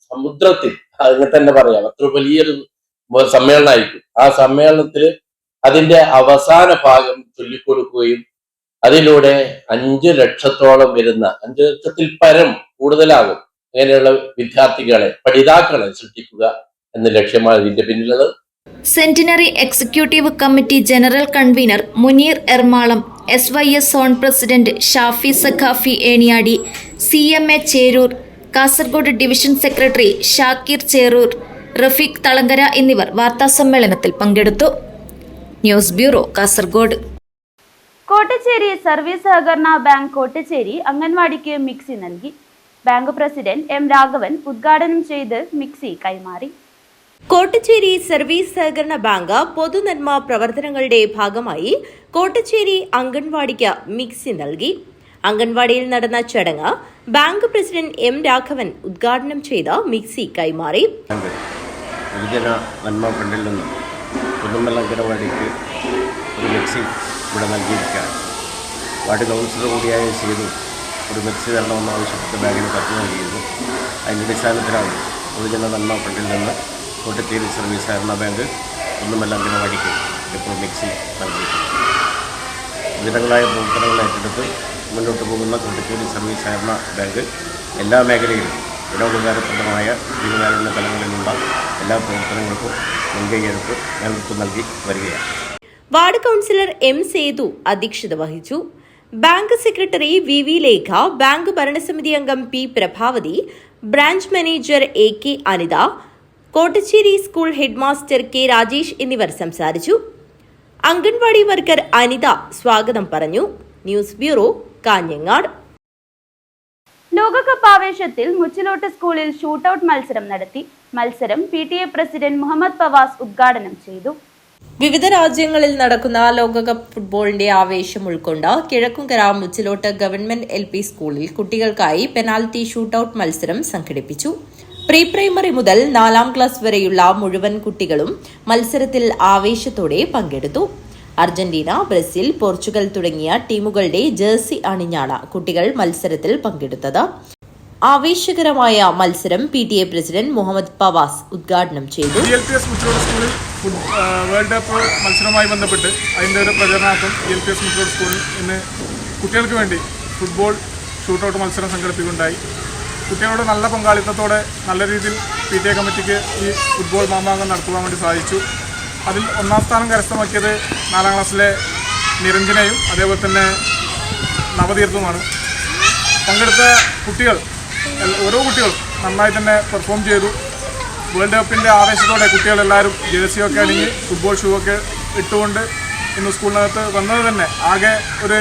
സമുദ്രത്തിൽ, അങ്ങനെ തന്നെ പറയാം, അത്ര വലിയൊരു സമ്മേളനമായിരിക്കും. ആ സമ്മേളനത്തിൽ അതിന്റെ അവസാന ഭാഗം ചൊല്ലിക്കൊടുക്കുകയും അതിലൂടെ 5 ലക്ഷത്തോളം വരുന്ന, 5 ലക്ഷത്തിൽ പരം കൂടുതലാകും അങ്ങനെയുള്ള വിദ്യാർത്ഥികളെ, പഠിതാക്കളെ സൃഷ്ടിക്കുക എന്ന ലക്ഷ്യമാണ് ഇതിന്റെ പിന്നിലുള്ളത്. Centenary executive committee general convener Muneer Ermalam, SYS zone president Shafi Saqafi Eniyadi, CMA Cherur, Kasaragod division secretary Shakir Cherur, Rafeeq Thalangara എന്നിവർ വാർത്താസമ്മേളനത്തിൽ പങ്കെടുത്തു. News bureau, Kasaragod. Kottacheri service സഹകരണ ബാങ്ക് കോട്ടച്ചേരി അംഗൻവാടിക്ക് മിക്സി നൽകി. ബാങ്ക് പ്രസിഡന്റ് M രാഘവൻ ഉദ്ഘാടനം ചെയ്ത് മിക്സി കൈമാറി. കോട്ടച്ചേരി സർവീസ് സഹകരണ ബാങ്ക് പൊതുനന്മ പ്രവർത്തനങ്ങളുടെ ഭാഗമായി കോട്ടച്ചേരി അംഗൻവാടിക്ക് മിക്സി നൽകി. അംഗൻവാടിയിൽ നടന്ന ചടങ്ങ് ബാങ്ക് പ്രസിഡന്റ് M രാഘവൻ ഉദ്ഘാടനം ചെയ്ത് മിക്സി കൈമാറി. യുവജന നന്മ ഫണ്ടിൽ നിന്നും പുതുമല അംഗൻവാടിക്ക് ഒരു മിക്സി ഇവിടെ നൽകിയിരിക്കുകയാണ്. വാർഡ് കൗൺസിലർ കൂടിയായ സീതു ഒരു മിക്സി തരണമെന്ന് ആവശ്യപ്പെട്ട് ബാങ്കിന് കത്ത് നൽകിയിരുന്നു. അതിൻ്റെ അടിസ്ഥാനത്തിലാണ് യുവജന നന്മ ഫണ്ടിൽ നിന്ന് കോട്ടച്ചേരി സർവീസ് സഹകരണ ബാങ്ക് പുതുമല അംഗൻവാടിക്ക് ഇപ്പോൾ മിക്സി നൽകിയിട്ടുണ്ട്. വിവിധങ്ങളായ പ്രവർത്തനങ്ങൾ ഏറ്റെടുത്ത് മുന്നോട്ട് പോകുന്ന കോട്ടച്ചേരി സർവീസ് സഹകരണ ബാങ്ക് എല്ലാ മേഖലയിലും ജനോപകാരപ്രദമായ ജീവകാരുണ്യ തലങ്ങളിലുള്ള എല്ലാ പ്രവർത്തനങ്ങൾക്കും മുൻകൈയെടുത്ത് നേതൃത്വം നൽകി വരികയാണ്. വാർഡ് കൗൺസിലർ M സേതു അധ്യക്ഷത വഹിച്ചു. Bank secretary VV Lekha, bank ഭരണസമിതി അംഗം P Prabhavathi, branch manager AK Anitha, Kottacheri school headmaster K Rajesh എന്നിവർ സംസാരിച്ചു. അംഗൻവാടി വർക്കർ അനിത സ്വാഗതം പറഞ്ഞു. News bureau, Kanhangad. ലോകകപ്പ് ആവേശത്തിൽ മുച്ചിലോട്ട് സ്കൂളിൽ ഷൂട്ടൌട്ട് മത്സരം നടത്തി. മത്സരം PTA പ്രസിഡന്റ് മുഹമ്മദ് ഫവാസ് ഉദ്ഘാടനം ചെയ്തു. വിവിധ രാജ്യങ്ങളിൽ നടക്കുന്ന ലോകകപ്പ് ഫുട്ബോളിന്റെ ആവേശം ഉൾക്കൊണ്ട് കിഴക്കുംകര മുച്ചിലോട്ട് ഗവൺമെന്റ് LP സ്കൂളിൽ കുട്ടികൾക്കായി പെനാൽറ്റി ഷൂട്ടൌട്ട് മത്സരം സംഘടിപ്പിച്ചു. പ്രീ പ്രൈമറി മുതൽ 4ാം ക്ലാസ് വരെയുള്ള മുഴുവൻ കുട്ടികളും മത്സരത്തിൽ ആവേശത്തോടെ പങ്കെടുത്തു. അർജന്റീന, ബ്രസീൽ, പോർച്ചുഗൽ തുടങ്ങിയ ടീമുകളുടെ ജേഴ്സി അണിഞ്ഞാണ് കുട്ടികൾ മത്സരത്തിൽ പങ്കെടുത്തത്. ആവേശകരമായ മത്സരം PTA പ്രസിഡന്റ് മുഹമ്മദ് പവാസ് ഉദ്ഘാടനം ചെയ്തു. സ്കൂളിൽ വേൾഡ് കപ്പ് മത്സരവുമായി ബന്ധപ്പെട്ട് അതിൻ്റെ ഒരു പ്രചരണാർത്ഥം ELPS മുത്തോട് സ്കൂളിൽ ഇന്ന് കുട്ടികൾക്ക് വേണ്ടി ഫുട്ബോൾ ഷൂട്ടൗട്ട് മത്സരം സംഘടിപ്പിക്കുകയുണ്ടായി. കുട്ടികളുടെ നല്ല പങ്കാളിത്തത്തോടെ നല്ല രീതിയിൽ PTA കമ്മിറ്റിക്ക് ഈ ഫുട്ബോൾ മാമാങ്കം നടത്തുവാൻ വേണ്ടി സാധിച്ചു. അതിൽ ഒന്നാം സ്ഥാനം കരസ്ഥമാക്കിയത് 4ാം ക്ലാസ്സിലെ നിരഞ്ജനയും അതേപോലെ തന്നെ നവതീർത്ഥവുമാണ്. പങ്കെടുത്ത കുട്ടികൾ ഓരോ കുട്ടികളും നന്നായി തന്നെ പെർഫോം ചെയ്തു. വേൾഡ് കപ്പിൻ്റെ ആവേശത്തോടെ കുട്ടികളെല്ലാവരും ജേഴ്സിയൊക്കെ അണിഞ്ഞ് ഫുട്ബോൾ ഷൂ ഒക്കെ ഇട്ടുകൊണ്ട് ഇന്ന് സ്കൂളിനകത്ത് വന്നത് തന്നെ ആകെ ഒരു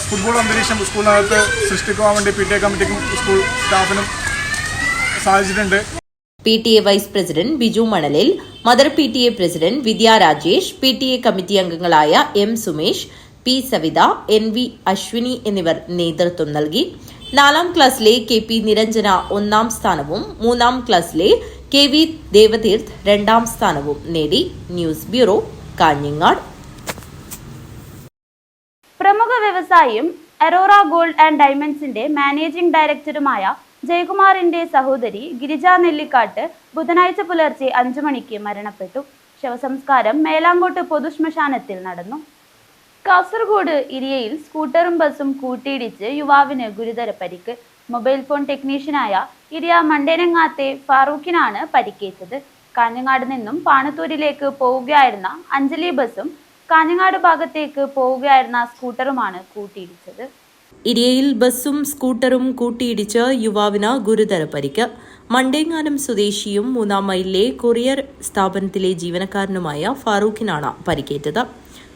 ഫുട്ബോൾ അന്തരീക്ഷം സ്കൂളിനകത്ത് സൃഷ്ടിക്കുവാൻ വേണ്ടി PTA കമ്മിറ്റിക്കും സ്കൂൾ സ്റ്റാഫിനും സാധിച്ചിട്ടുണ്ട്. PTA vice president Biju Manalil, mother PTA president Vidya Rajesh, PTA committee അംഗങ്ങളായ M Sumesh, P Savitha, NV Ashwini എന്നിവർ നേതൃത്വം നൽകി. 4ാം ക്ലാസ്സിലെ KP നിരഞ്ജന 1ാം സ്ഥാനവും 3ാം ക്ലാസ്സിലെ KV ദേവതീർത്ത് 2ാം സ്ഥാനവും നേടി. News bureau, Kanhangad. പ്രമുഖ വ്യവസായിയും അറോറ ഗോൾഡ് ആൻഡ് ഡയമണ്ട്സിന്റെ മാനേജിംഗ് ഡയറക്ടറുമായ ജയകുമാറിന്റെ സഹോദരി ഗിരിജ നെല്ലിക്കാട്ട് ബുധനാഴ്ച പുലർച്ചെ 5 മണിക്ക് മരണപ്പെട്ടു. ശവസംസ്കാരം മേലാങ്കോട്ട് പൊതുശ്മശാനത്തിൽ നടന്നു. കാസർഗോഡ് ഇരിയയിൽ സ്കൂട്ടറും ബസും കൂട്ടിയിടിച്ച് യുവാവിന് ഗുരുതര പരിക്ക്. മൊബൈൽ ഫോൺ ടെക്നീഷ്യനായ ഇരിയ മണ്ടേനങ്ങാത്തെ ഫാറൂഖിനാണ് പരിക്കേറ്റത്. കാഞ്ഞങ്ങാട് നിന്നും പാണത്തൂരിലേക്ക് പോവുകയായിരുന്ന അഞ്ജലി ബസും കാഞ്ഞങ്ങാട് ഭാഗത്തേക്ക് പോവുകയായിരുന്ന സ്കൂട്ടറുമാണ് കൂട്ടിയിടിച്ചത്. ഇരിയയിൽ ബസും സ്കൂട്ടറും കൂട്ടിയിടിച്ച് യുവാവിന് ഗുരുതര പരിക്ക്. മണ്ടേങ്ങാനം സ്വദേശിയും 3ാം മൈലിലെ കൊറിയർ സ്ഥാപനത്തിലെ ജീവനക്കാരനുമായ ഫാറൂഖിനാണ് പരിക്കേറ്റത്.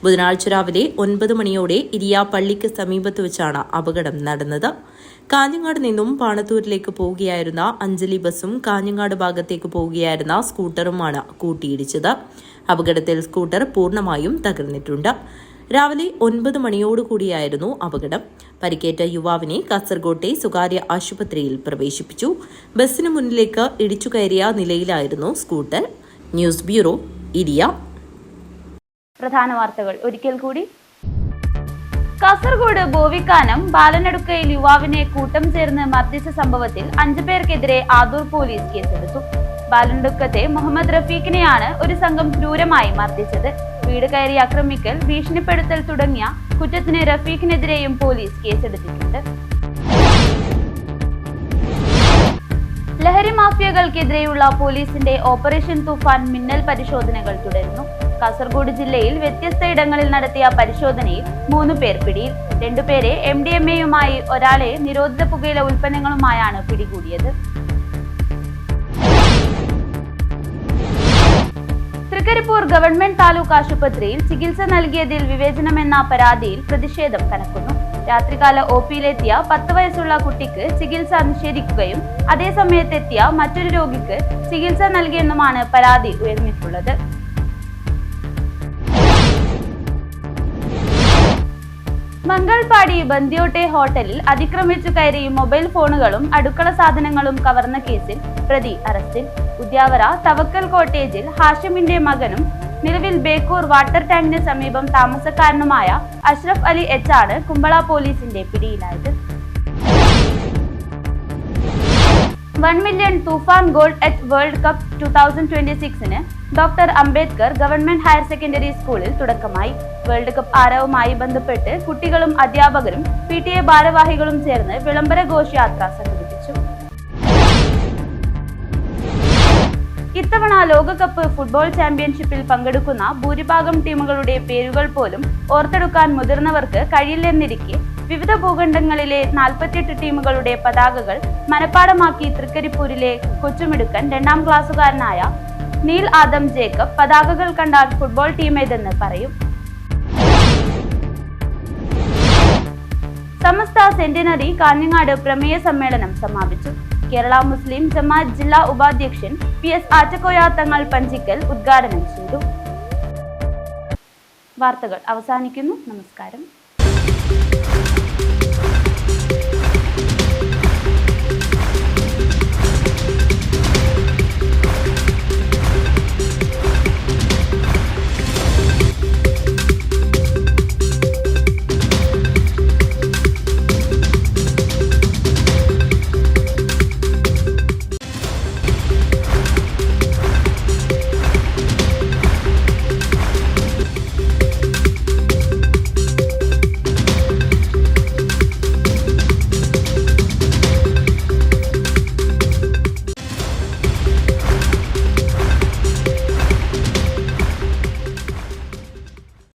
ബുധനാഴ്ച രാവിലെ 9 മണിയോടെ ഇരിയ പള്ളിക്ക് സമീപത്ത് വെച്ചാണ് അപകടം നടന്നത്. കാഞ്ഞങ്ങാട് നിന്നും പാണത്തൂരിലേക്ക് പോവുകയായിരുന്ന അഞ്ജലി ബസും കാഞ്ഞങ്ങാട് ഭാഗത്തേക്ക് പോവുകയായിരുന്ന സ്കൂട്ടറുമാണ് കൂട്ടിയിടിച്ചത്. അപകടത്തിൽ സ്കൂട്ടർ പൂർണ്ണമായും തകർന്നിട്ടുണ്ട്. രാവിലെ 9 മണിയോടുകൂടിയായിരുന്നു അപകടം. പരിക്കേറ്റ യുവാവിനെ കാസർകോട്ടെ സ്വകാര്യ ആശുപത്രിയിൽ പ്രവേശിപ്പിച്ചു. ബസിന് മുന്നിലേക്ക് ഇടിച്ചു കയറിയ നിലയിലായിരുന്നു സ്കൂട്ടർ. News bureau, Iriya. പ്രധാന വാർത്തകൾ ഒരിക്കൽ കൂടി. കാസർഗോഡ് ബോവിക്കാനം ബാലനടുക്കയിൽ യുവാവിനെ കൂട്ടം ചേർന്ന് മർദ്ദിച്ച സംഭവത്തിൽ 5 പേർക്കെതിരെ ആദൂർ പോലീസ് കേസെടുത്തു. ബാലനടുക്കത്തെ മുഹമ്മദ് റഫീഖിനെയാണ് ഒരു സംഘം ക്രൂരമായി മർദ്ദിച്ചത്. വീട് കയറി ആക്രമിക്കൽ, ഭീഷണിപ്പെടുത്തൽ തുടങ്ങിയ കുറ്റത്തിന് റഫീഖിനെതിരെയും പോലീസ് കേസെടുത്തിട്ടുണ്ട്. ലഹരി മാഫിയകൾക്കെതിരെയുള്ള പോലീസിന്റെ ഓപ്പറേഷൻ തൂഫാൻ മിന്നൽ പരിശോധനകൾ തുടരുന്നു. കാസർഗോഡ് ജില്ലയിൽ വ്യത്യസ്ത ഇടങ്ങളിൽ നടത്തിയ പരിശോധനയിൽ 3 പേർ പിടിയിൽ. 2 പേരെ MDMA-യുമായി, ഒരാളെ നിരോധിത പുകയില ഉൽപ്പന്നങ്ങളുമായാണ് പിടികൂടിയത്. തൃക്കരിപ്പൂർ ഗവൺമെന്റ് താലൂക്ക് ആശുപത്രിയിൽ ചികിത്സ നൽകിയതിൽ വിവേചനമെന്ന പരാതിയിൽ പ്രതിഷേധം കനക്കുന്നു. രാത്രികാല OPയിലെത്തിയ 10 വയസ്സുള്ള കുട്ടിക്ക് ചികിത്സ നിഷേധിക്കുകയും അതേസമയത്തെത്തിയ മറ്റൊരു രോഗിക്ക് ചികിത്സ നൽകിയെന്നുമാണ് പരാതി ഉയർന്നിട്ടുള്ളത്. മംഗൾപാടി ബന്ദിയോട്ടെ ഹോട്ടലിൽ അതിക്രമിച്ചു കയറി മൊബൈൽ ഫോണുകളും അടുക്കള സാധനങ്ങളും കവർന്ന കേസിൽ പ്രതി അറസ്റ്റിൽ. ഉദ്യാവര തവക്കൽ കോട്ടേജിൽ ഹാഷിമിന്റെ മകനും നിലവിൽ ബേക്കൂർ വാട്ടർ ടാങ്കിന് സമീപം താമസക്കാരനുമായ അഷ്റഫ് അലി H ആണ് കുമ്പള പോലീസിന്റെ പിടിയിലായത്. 1 മില്യൺ തൂഫാൻ ഗോൾഡ് അറ്റ് വേൾഡ് കപ്പ് 2026-ന് doctor Ambedkar government higher secondary സ്കൂളിൽ തുടക്കമായി. വേൾഡ് കപ്പ് ആരവവുമായി ബന്ധപ്പെട്ട് കുട്ടികളും അധ്യാപകരും PTA ഭാരവാഹികളും ചേർന്ന് വിളംബര ഘോഷയാത്ര സംഘടിപ്പിച്ചു. ഇത്തവണ ലോകകപ്പ് ഫുട്ബോൾ ചാമ്പ്യൻഷിപ്പിൽ പങ്കെടുക്കുന്ന ഭൂരിഭാഗം ടീമുകളുടെ പേരുകൾ പോലും ഓർത്തെടുക്കാൻ മുതിർന്നവർക്ക് കഴിയില്ലെന്നിരിക്കെ വിവിധ ഭൂഖണ്ഡങ്ങളിലെ 48 ടീമുകളുടെ പതാകകൾ മനഃപ്പാടമാക്കി തൃക്കരിപ്പൂരിലെ കൊച്ചുമിടുക്കൻ 2ാം ക്ലാസ്സുകാരനായ നീൽ ആദം ജേക്കബ് പതാകകൾ കണ്ടാൽ ഫുട്ബോൾ ടീമേതെന്ന് പറയും. സമസ്ത സെന്റിനറി കാഞ്ഞങ്ങാട് പ്രമേയ സമ്മേളനം സമാപിച്ചു. കേരള മുസ്ലിം ജമാഅത്ത് ജില്ലാ ഉപാധ്യക്ഷൻ PS ആറ്റക്കോയ തങ്ങൾ പഞ്ചിക്കൽ ഉദ്ഘാടനം ചെയ്തു. വാർത്തകൾ അവസാനിക്കുന്നു. നമസ്കാരം.